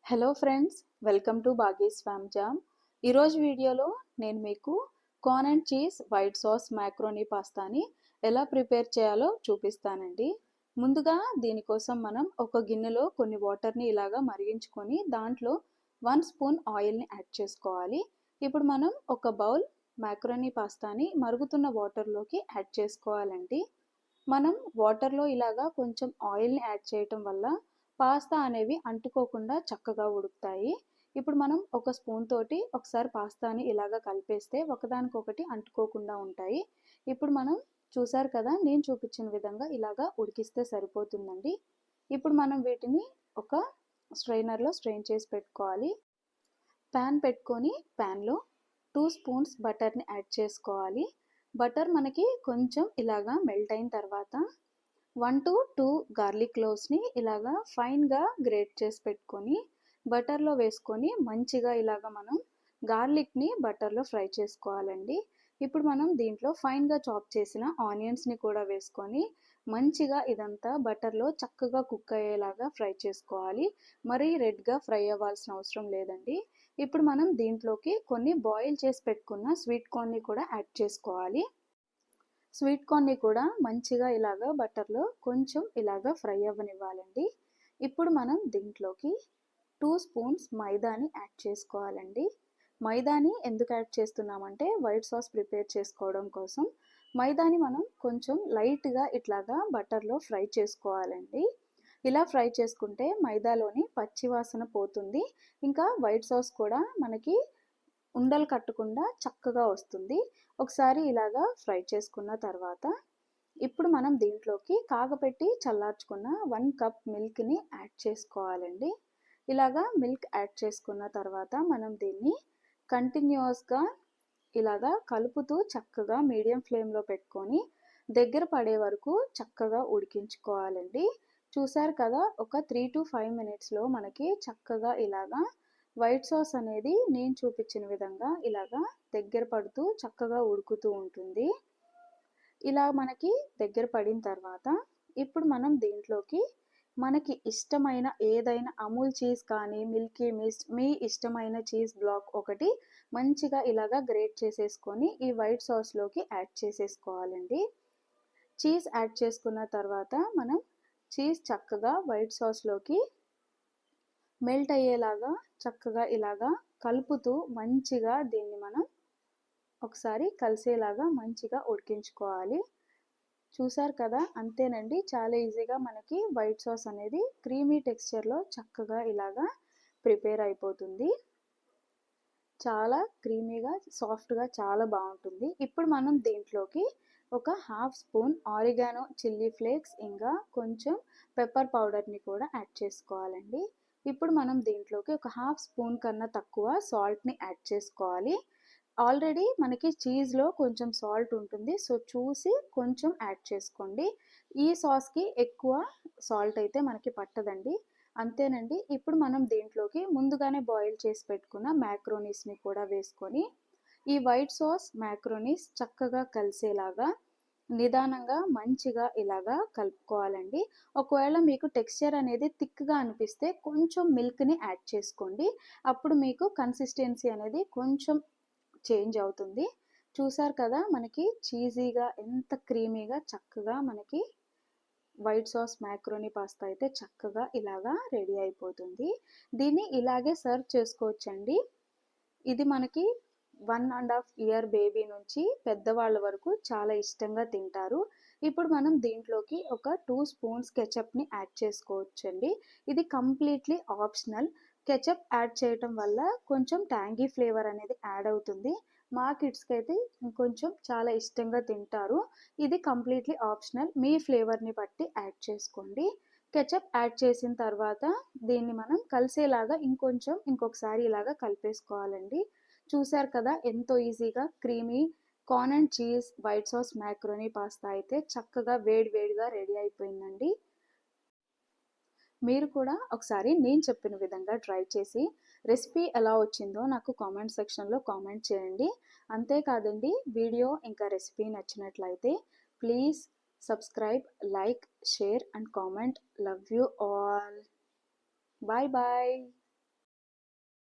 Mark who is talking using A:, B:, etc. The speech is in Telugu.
A: హలో ఫ్రెండ్స్, వెల్కమ్ టు బాగీస్ ఫామ్ జామ్. ఈరోజు వీడియోలో నేను మీకు corn and cheese white sauce macaroni పాస్తాని ఎలా ప్రిపేర్ చేయాలో చూపిస్తానండి. ముందుగా దీనికోసం మనం ఒక గిన్నెలో కొన్ని వాటర్ని ఇలాగా మరిగించుకొని దాంట్లో 1 స్పూన్ ఆయిల్ని యాడ్ చేసుకోవాలి. ఇప్పుడు మనం ఒక బౌల్ మ్యాక్రోనీ పాస్తాని మరుగుతున్న వాటర్లోకి యాడ్ చేసుకోవాలండి. మనం వాటర్లో ఇలాగా కొంచెం ఆయిల్ని యాడ్ చేయటం వల్ల పాస్తా అనేవి అంటుకోకుండా చక్కగా ఉడుకుతాయి. ఇప్పుడు మనం ఒక స్పూన్ తోటి ఒకసారి పాస్తాని ఇలాగా కలిపేస్తే ఒకదానికొకటి అంటుకోకుండా ఉంటాయి. ఇప్పుడు మనం చూసారు కదా, నేను చూపించిన విధంగా ఇలాగా ఉడికిస్తే సరిపోతుందండి. ఇప్పుడు మనం వీటిని ఒక స్ట్రైనర్లో స్ట్రెయిన్ చేసి పెట్టుకోవాలి. ప్యాన్ పెట్టుకొని ప్యాన్లో 2 స్పూన్స్ బటర్ని యాడ్ చేసుకోవాలి. బటర్ మనకి కొంచెం ఇలాగా మెల్ట్ అయిన తర్వాత 1 to 2 గార్లిక్ క్లోవ్స్ని ఇలాగా ఫైన్గా గ్రేట్ చేసి పెట్టుకొని బటర్లో వేసుకొని మంచిగా ఇలాగా మనం గార్లిక్ని బటర్లో ఫ్రై చేసుకోవాలండి. ఇప్పుడు మనం దీంట్లో ఫైన్గా చాప్ చేసిన ఆనియన్స్ని కూడా వేసుకొని మంచిగా ఇదంతా బటర్లో చక్కగా కుక్ అయ్యేలాగా ఫ్రై చేసుకోవాలి. మరీ రెడ్గా ఫ్రై అవ్వాల్సిన అవసరం లేదండి. ఇప్పుడు మనం దీంట్లోకి కొన్ని బాయిల్ చేసి పెట్టుకున్న స్వీట్ కార్న్ని కూడా యాడ్ చేసుకోవాలి. స్వీట్ కార్న్ని కూడా మంచిగా ఇలాగా బటర్లో కొంచెం ఇలాగా ఫ్రై అవ్వనివ్వాలండి. ఇప్పుడు మనం దీంట్లోకి 2 స్పూన్స్ మైదాని యాడ్ చేసుకోవాలండి. మైదాని ఎందుకు యాడ్ చేస్తున్నామంటే వైట్ సాస్ ప్రిపేర్ చేసుకోవడం కోసం. మైదాని మనం కొంచెం లైట్గా ఇట్లాగా బటర్లో ఫ్రై చేసుకోవాలండి. ఇలా ఫ్రై చేసుకుంటే మైదాలోని పచ్చివాసన పోతుంది. ఇంకా వైట్ సాస్ కూడా మనకి ఉండలు కట్టకుండా చక్కగా వస్తుంది. ఒకసారి ఇలాగా ఫ్రై చేసుకున్న తర్వాత ఇప్పుడు మనం దీంట్లోకి కాగపెట్టి చల్లార్చుకున్న 1 కప్ మిల్క్ని యాడ్ చేసుకోవాలండి. ఇలాగా మిల్క్ యాడ్ చేసుకున్న తర్వాత మనం దీన్ని కంటిన్యూస్గా ఇలాగా కలుపుతూ చక్కగా మీడియం ఫ్లేమ్లో పెట్టుకొని దగ్గర పడే వరకు చక్కగా ఉడికించుకోవాలండి. చూసారు కదా, ఒక 3 to 5 మినిట్స్లో మనకి చక్కగా ఇలాగా వైట్ సాస్ అనేది నేను చూపించిన విధంగా ఇలాగా దగ్గర పడుతూ చక్కగా ఉడుకుతూ ఉంటుంది. ఇలా మనకి దగ్గర పడిన తర్వాత ఇప్పుడు మనం దీంట్లోకి మనకి ఇష్టమైన ఏదైనా అమూల్ చీజ్ కానీ మిల్కీ మిస్ట్ మీ ఇష్టమైన చీజ్ బ్లాక్ ఒకటి మంచిగా ఇలాగా గ్రేట్ చేసేసుకొని ఈ వైట్ సాస్లోకి యాడ్ చేసేసుకోవాలండి. చీజ్ యాడ్ చేసుకున్న తర్వాత మనం చీజ్ చక్కగా వైట్ సాస్లోకి మెల్ట్ అయ్యేలాగా చక్కగా ఇలాగా కలుపుతూ మంచిగా దీన్ని మనం ఒకసారి కలిసేలాగా మంచిగా ఉడికించుకోవాలి. చూసారు కదా, అంతేనండి. చాలా ఈజీగా మనకి వైట్ సాస్ అనేది క్రీమీ టెక్స్చర్లో చక్కగా ఇలాగా ప్రిపేర్ అయిపోతుంది. చాలా క్రీమీగా సాఫ్ట్గా చాలా బాగుంటుంది. ఇప్పుడు మనం దీంట్లోకి ఒక 1/2 స్పూన్ ఆరిగానో చిల్లీ ఫ్లేక్స్ ఇంకా కొంచెం పెప్పర్ పౌడర్ని కూడా యాడ్ చేసుకోవాలండి. ఇప్పుడు మనం దీంట్లోకి ఒక 1/2 స్పూన్ కన్నా తక్కువ సాల్ట్ని యాడ్ చేసుకోవాలి. ఆల్రెడీ మనకి చీజ్లో కొంచెం సాల్ట్ ఉంటుంది, సో చూసి కొంచెం యాడ్ చేసుకోండి. ఈ సాస్కి ఎక్కువ సాల్ట్ అయితే మనకి పట్టదండి. అంతేనండి. ఇప్పుడు మనం దీంట్లోకి ముందుగానే బాయిల్ చేసి పెట్టుకున్న మ్యాక్రోనీస్ని కూడా వేసుకొని ఈ వైట్ సాస్ మ్యాక్రోనీస్ చక్కగా కలిసేలాగా నిదానంగా మంచిగా ఇలాగా కలుపుకోవాలండి. ఒకవేళ మీకు టెక్స్చర్ అనేది థిక్గా అనిపిస్తే కొంచెం మిల్క్ని యాడ్ చేసుకోండి. అప్పుడు మీకు కన్సిస్టెన్సీ అనేది కొంచెం చేంజ్ అవుతుంది. చూసారు కదా, మనకి చీజీగా ఎంత క్రీమీగా చక్కగా మనకి వైట్ సాస్ మ్యాక్రోనీ పాస్తా అయితే చక్కగా ఇలాగా రెడీ అయిపోతుంది. దీన్ని ఇలాగే సర్వ్ చేసుకోవచ్చండి. ఇది మనకి 1.5 ఇయర్ బేబీ నుంచి పెద్దవాళ్ళ వరకు చాలా ఇష్టంగా తింటారు. ఇప్పుడు మనం దీంట్లోకి ఒక 2 స్పూన్స్ కెచప్ని యాడ్ చేసుకోవచ్చండి. ఇది కంప్లీట్లీ ఆప్షనల్. కెచప్ యాడ్ చేయటం వల్ల కొంచెం ట్యాంగీ ఫ్లేవర్ అనేది యాడ్ అవుతుంది. మా కిడ్స్కి అయితే కొంచెం చాలా ఇష్టంగా తింటారు. ఇది కంప్లీట్లీ ఆప్షనల్. మీ ఫ్లేవర్ని బట్టి యాడ్ చేసుకోండి. కెచప్ యాడ్ చేసిన తర్వాత దీన్ని మనం కలిసేలాగా ఇంకొకసారి ఇలాగా కలిపేసుకోవాలండి. చూసారు కదా, ఎంతో ఈజీగా creamy corn and cheese white sauce macaroni pasta అయితే చక్కగా వేడివేడిగా రెడీ అయిపోయిందండి. మీరు కూడా ఒకసారి నేను చెప్పిన విధంగా ట్రై చేసి రెసిపీ ఎలా వచ్చిందో నాకు కామెంట్ సెక్షన్లో కామెంట్ చేయండి. అంతేకాదండి, వీడియో ఇంకా రెసిపీ నచ్చినట్లయితే please subscribe, like, share and comment. Love you all. Bye bye.